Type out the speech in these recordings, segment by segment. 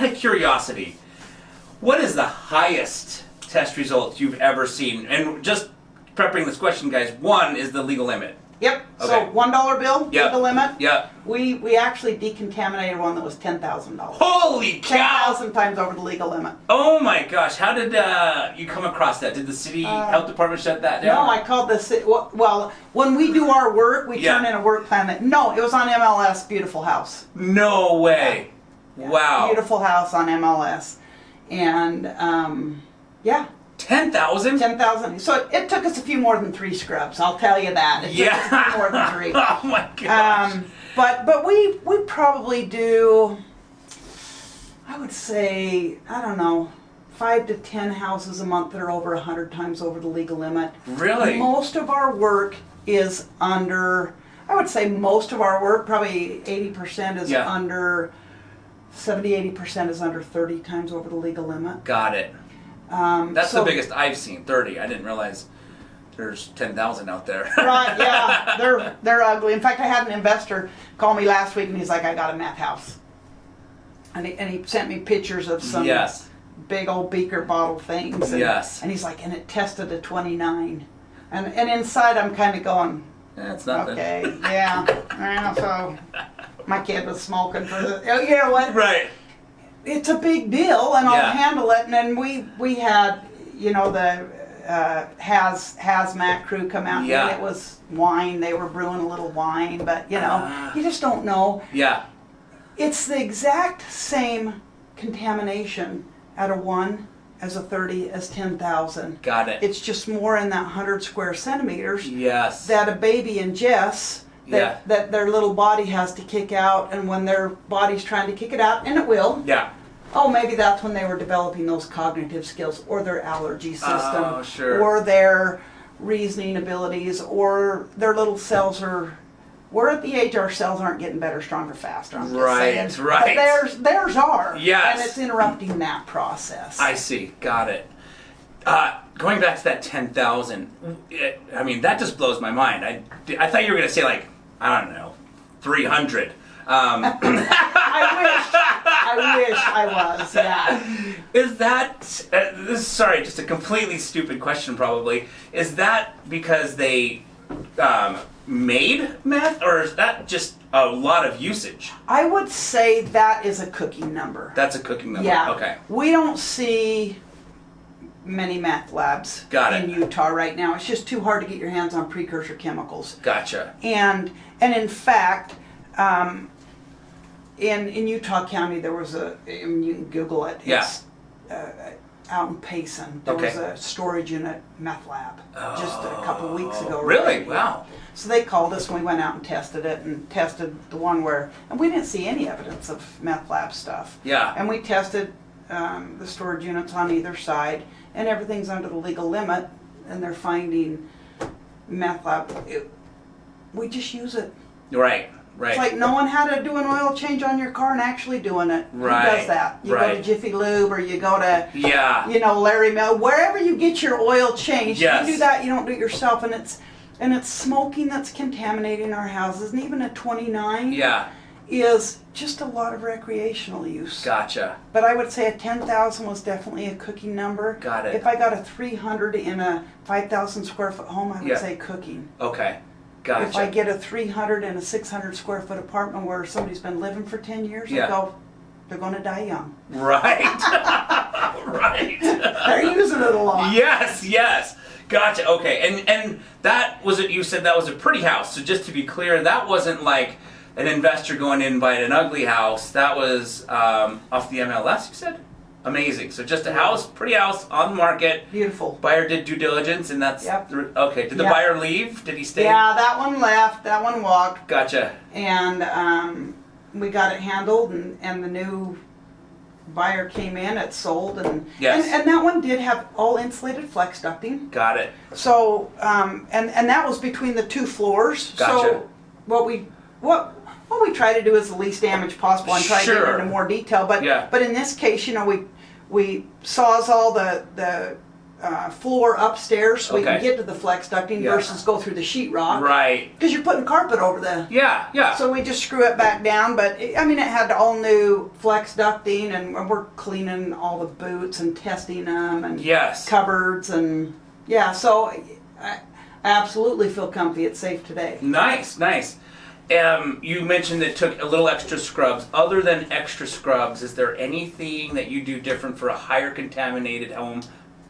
out of curiosity, what is the highest test result you've ever seen? And just prepping this question, guys, 1 is the legal limit. Yep. Okay. So $1 bill, Yep. the limit. Yep. We actually decontaminated one that was $10,000. Holy cow! 10,000 times over the legal limit. Oh my gosh! How did you come across that? Did the city health department shut that down? No, I called the city. Well, when we do our work, we turn in a work plan. No, it was on MLS. Beautiful house. No way! Yeah. Wow! Beautiful house on MLS, and yeah. 10,000? 10,000. So it took us a few more than 3 scrubs. I'll tell you that. It took us a few more than 3. Oh my gosh! But we probably do, I would say, I don't know, 5 to 10 houses a month that are over 100 times over the legal limit. Really? Most of our work is under, I would say most of our work, probably 80% is under, 70-80% is under 30 times over the legal limit. Got it. That's the biggest I've seen, 30. I didn't realize there's 10,000 out there. Right, yeah, they're ugly. In fact, I had an investor call me last week and he's like, I got a meth house. And he sent me pictures of some big old beaker bottle things. And, and he's like, and it tested a 29. And inside I'm kind of going, that's nothing. Okay, yeah. So my kid was smoking for the, you know what? Right. It's a big deal, and I'll handle it. And then we had, you know, the hazmat crew come out, and it was wine. They were brewing a little wine, but you know, you just don't know. Yeah. It's the exact same contamination at a 1 as a 30 as 10,000. Got it. It's just more in that 100 square centimeters. Yes. That a baby ingests. That their little body has to kick out, and when their body's trying to kick it out, and it will. Yeah. Oh, maybe that's when they were developing those cognitive skills, or their allergy system, oh, sure. or their reasoning abilities, or their little cells are. We're at the age our cells aren't getting better, stronger, faster. I'm just saying. Right. But theirs are. Yes. And it's interrupting that process. I see. Got it. Going back to that 10,000, I mean, that just blows my mind. I thought you were going to say, like, I don't know, 300. I wish I was, yeah. Is that, this is, sorry, just a completely stupid question probably, is that because they made meth, or is that just a lot of usage? I would say that is a cooking number. That's a cooking number? Yeah. Okay. We don't see many meth labs in Utah right now. It's just too hard to get your hands on precursor chemicals. Gotcha. And in fact, in Utah County, there was you can Google it. It's, out in Payson, there was a storage unit meth lab just a couple of weeks ago. Really? Right? Wow. So they called us and we went out and tested it, and tested the one where, and we didn't see any evidence of meth lab stuff. Yeah. And we tested the storage units on either side, and everything's under the legal limit, and they're finding meth lab. We just use it. Right. Right. It's like no one had to do an oil change on your car and actually doing it. Right. Who does that? You go to Jiffy Lube, or you go to, you know, Larry Mill, wherever you get your oil changed. Yes. You do that, you don't do it yourself, and it's smoking that's contaminating our houses, and even a 29 is just a lot of recreational use. Gotcha. But I would say a 10,000 was definitely a cooking number. Got it. If I got a 300 in a 5,000 square foot home, I would say cooking. Okay. Gotcha. If I get a 300 in a 600 square foot apartment where somebody's been living for 10 years, I go, they're going to die young. Right. Right. They're using it a lot. Yes, yes. Gotcha. Okay. And that was it. You said that was a pretty house. So just to be clear, that wasn't like an investor going in and buying an ugly house. That was off the MLS, you said? Amazing. So just a house, pretty house on the market. Beautiful. Buyer did due diligence, and that's okay. Did the buyer leave? Did he stay? Yeah, that one left. That one walked. Gotcha. And we got it handled, and the new buyer came in. It sold, and and that one did have all insulated flex ducting. Got it. So and that was between the 2 floors. Gotcha. So what we try to do is the least damage possible and try to get into more detail. But in this case, you know, we sawzall the floor upstairs so we can Okay. get to the flex ducting Yeah. versus go through the sheetrock. Right. Because you're putting carpet over the. Yeah, yeah. So we just screw it back down, but it had all new flex ducting, and we're cleaning all the boots and testing them and Yes. cupboards and so I absolutely feel comfy. It's safe today. Nice, nice. You mentioned it took a little extra scrubs. Other than extra scrubs, is there anything that you do different for a higher contaminated home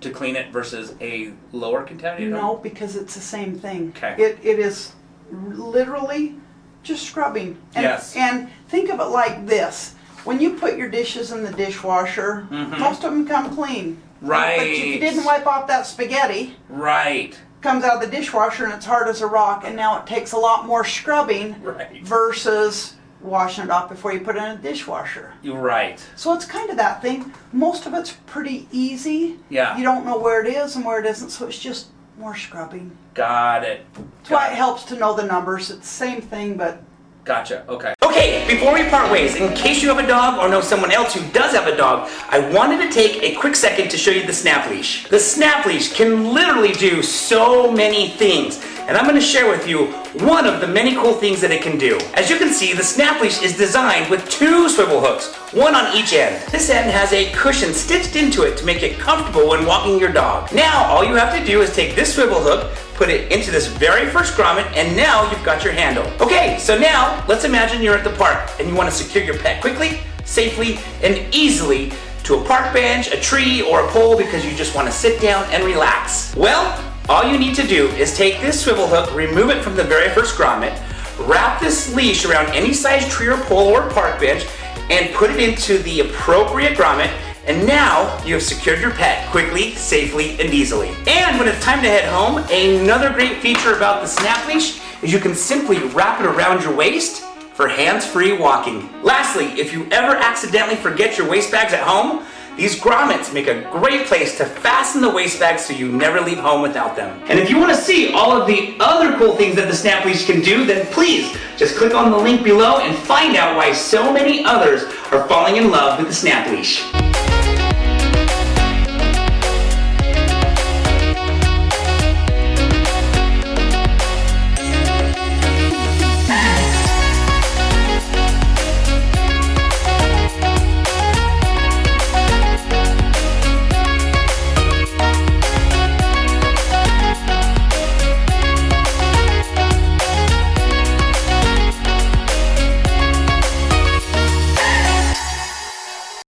to clean it versus a lower contaminated home? No, because it's the same thing. Okay. It is literally just scrubbing. And, Yes. And think of it like this. When you put your dishes in the dishwasher, most of them come clean. Right. But if you didn't wipe off that spaghetti, Right. comes out of the dishwasher and it's hard as a rock, and now it takes a lot more scrubbing Right. versus washing it off before you put it in a dishwasher. You're right. So it's kind of that thing. Most of it's pretty easy. Yeah. You don't know where it is and where it isn't, so it's just more scrubbing. Got it. That's why it helps to know the numbers. It's the same thing, but Gotcha. Okay. Okay, before we part ways, in case you have a dog or know someone else who does have a dog, I wanted to take a quick second to show you the snap leash. The snap leash can literally do so many things, and I'm going to share with you one of the many cool things that it can do. As you can see, the snap leash is designed with 2 swivel hooks, one on each end. This end has a cushion stitched into it to make it comfortable when walking your dog. Now, all you have to do is take this swivel hook, put it into this very first grommet, and now you've got your handle. Okay, so now let's imagine you're at the park and you want to secure your pet quickly, safely, and easily to a park bench, a tree, or a pole because you just want to sit down and relax. Well, all you need to do is take this swivel hook, remove it from the very first grommet, wrap this leash around any size tree or pole or park bench, and put it into the appropriate grommet, and now you have secured your pet quickly, safely, and easily. And when it's time to head home, another great feature about the snap leash is you can simply wrap it around your waist for hands-free walking. Lastly, if you ever accidentally forget your waist bags at home, these grommets make a great place to fasten the waist bags so you never leave home without them. And if you want to see all of the other cool things that the snap leash can do, then please just click on the link below and find out why so many others are falling in love with the snap leash.